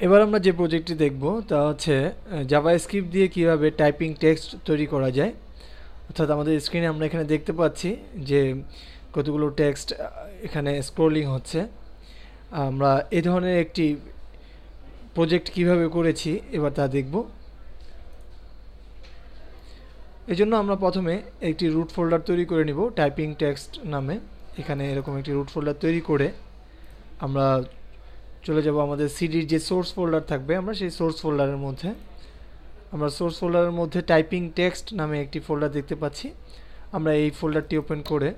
এবার আমরা যে প্রজেক্টটি দেখব তা হচ্ছে জাভাস্ক্রিপ্ট দিয়ে কিভাবে টাইপিং টেক্সট তৈরি করা যায়। অর্থাৎ আমাদের স্ক্রিনে আমরা এখানে দেখতে পাচ্ছি যে কতগুলো টেক্সট এখানে স্ক্রলিং হচ্ছে। আমরা এই ধরনের একটি প্রজেক্ট কিভাবে করেছি এবার তা দেখব। এজন্য আমরা প্রথমে একটি রুট ফোল্ডার তৈরি করে নিব টাইপিং টেক্সট নামে। এখানে এরকম একটি রুট ফোল্ডার তৈরি করে আমরা চলে যাব আমাদের সিডির যে সোর্স ফোল্ডার থাকবে, আমরা সেই সোর্স ফোল্ডারের মধ্যে টাইপিং টেক্সট নামে একটি ফোল্ডার দেখতে পাচ্ছি। আমরা এই ফোল্ডারটি ওপেন করে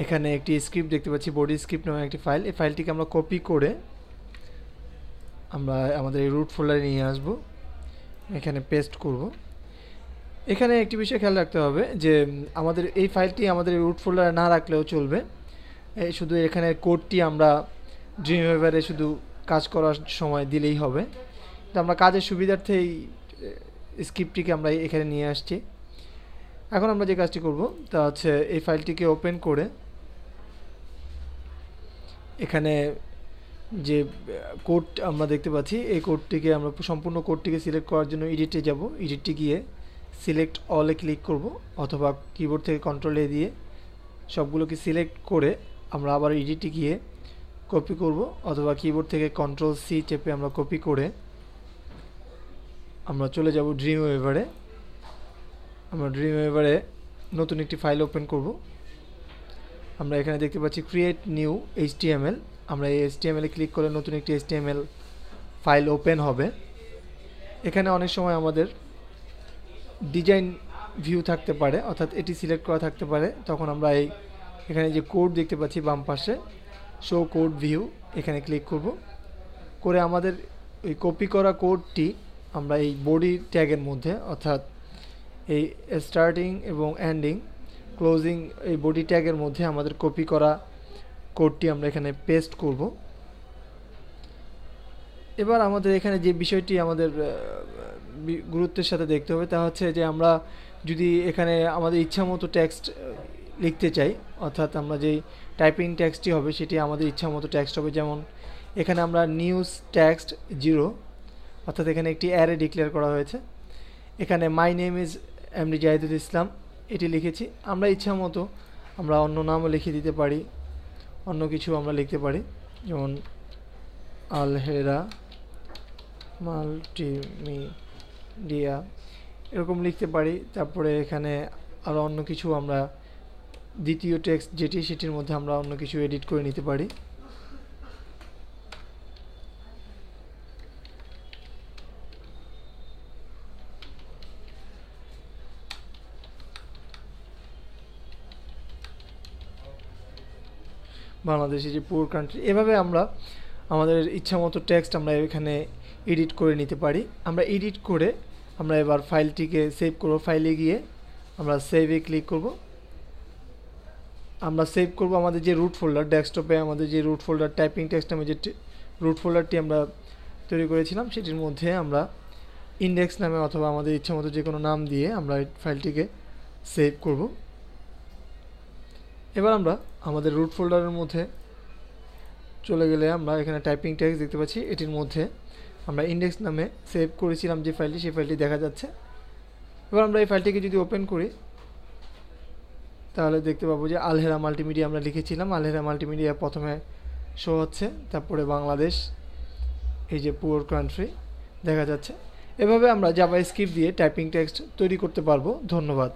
এখানে একটি স্ক্রিপ্ট দেখতে পাচ্ছি, বডি স্ক্রিপ্ট নামে একটি ফাইল। এই ফাইলটিকে আমরা কপি করে আমরা আমাদের এই রুট ফোল্ডারে নিয়ে আসব, এখানে পেস্ট করব। এখানে একটি বিষয় খেয়াল রাখতে হবে যে আমাদের এই ফাইলটি আমাদের রুট ফোল্ডারে না রাখলেও চলবে, শুধু এখানে কোডটি আমরা ড্রিমওয়েভারে শুধু কাজ করার সময় দিলেই হবে। তো আমরা কাজের সুবিধার্থে এই স্ক্রিপ্টটিকে আমরা এখানে নিয়ে আসছি। এখন আমরা যে কাজটি করব তা হচ্ছে এই ফাইলটিকে ওপেন করে এখানে যে কোড আমরা দেখতে পাচ্ছি এই কোডটিকে আমরা সম্পূর্ণ কোডটিকে সিলেক্ট করার জন্য এডিটে যাব। এডিটে গিয়ে সিলেক্ট অলে ক্লিক করব, অথবা কিবোর্ড থেকে কন্ট্রোল এ দিয়ে সবগুলোকে সিলেক্ট করে আমরা আবার এডিটে গিয়ে কপি করব, অথবা কিবোর্ড থেকে কন্ট্রোল সি চেপে আমরা কপি করে আমরা চলে যাব ড্রিমওয়েভারে। আমরা ড্রিমওয়েভারে নতুন একটি ফাইল ওপেন করব। আমরা এখানে দেখতে পাচ্ছি ক্রিয়েট নিউ এইচটিএমএল। আমরা এই এইচটিএমএল এ ক্লিক করে নতুন একটি এইচটিএমএল ফাইল ওপেন হবে। এখানে অনেক সময় আমাদের ডিজাইন ভিউ থাকতে পারে, অর্থাৎ এটি সিলেক্ট করা থাকতে পারে। তখন আমরা এখানে যে কোড দেখতে পাচ্ছি বাম পাশে শো কোড ভিউ, এখানে ক্লিক করব। করে আমাদের ওই কপি করা কোডটি আমরা এই বডি ট্যাগের মধ্যে, অর্থাৎ এই স্টার্টিং এবং এন্ডিং ক্লোজিং এই বডি ট্যাগের মধ্যে আমাদের কপি করা কোডটি আমরা এখানে পেস্ট করব। এবার আমাদের এখানে যে বিষয়টি আমাদের গুরুত্বের সাথে দেখতে হবে তা হচ্ছে যে আমরা যদি এখানে আমাদের ইচ্ছা মতো টেক্সট লিখতে চাই, অর্থাৎ আমরা যেই টাইপিং টেক্সটটি হবে সেটি আমাদের ইচ্ছা মতো টেক্সট হবে। যেমন এখানে আমরা নিউজ টেক্সট 0, অর্থাৎ এখানে একটি অ্যারে ডিক্লেয়ার করা হয়েছে। এখানে my name is MD Zahidul Islam এটি লিখেছি। আমরা ইচ্ছা মতো আমরা অন্য নামও লিখে দিতে পারি, অন্য কিছু আমরা লিখতে পারি, যেমন আলহেরা মাল্টিমিডিয়া এরকম লিখতে পারি। তারপরে এখানে আরও অন্য কিছু আমরা দ্বিতীয় টেক্সট যেটি সেটির মধ্যে আমরা অন্য কিছু এডিট করে নিতে পারি। বাংলাদেশে যে পুর কান্ট্রি, এভাবে আমরা আমাদের ইচ্ছা মতো টেক্সট আমরা এখানে এডিট করে নিতে পারি। আমরা এডিট করে আমরা এবার ফাইলটিকে সেভ করব। ফাইলে গিয়ে আমরা সেভে ক্লিক করব। আমরা সেভ করব আমাদের যে রুট ফোল্ডার, ডেস্কটপে আমাদের যে রুট ফোল্ডার টাইপিং টেক্সট নামে যে রুট ফোল্ডারটি আমরা তৈরি করেছিলাম সেটির মধ্যে আমরা ইন্ডেক্স নামে অথবা আমাদের ইচ্ছা মতো যে কোনো নাম দিয়ে আমরা এই ফাইলটিকে সেভ করব। এবার আমরা আমাদের রুট ফোল্ডারের মধ্যে চলে গেলে আমরা এখানে টাইপিং টেক্সট দেখতে পাচ্ছি। এটির মধ্যে আমরা ইন্ডেক্স নামে সেভ করেছিলাম যে ফাইলটি, সেই ফাইলটি দেখা যাচ্ছে। এবার আমরা এই ফাইলটিকে যদি ওপেন করি তাহলে দেখতে পাবো যে আলহেরা মাল্টিমিডিয়া আমরা লিখেছিলাম। আলহেরা মাল্টিমিডিয়া প্রথমে শো হচ্ছে, তারপরে বাংলাদেশ, এই যে পুয়ার কান্ট্রি দেখা যাচ্ছে। এভাবে আমরা জাভাস্ক্রিপ্ট দিয়ে টাইপিং টেক্সট তৈরি করতে পারবো। ধন্যবাদ।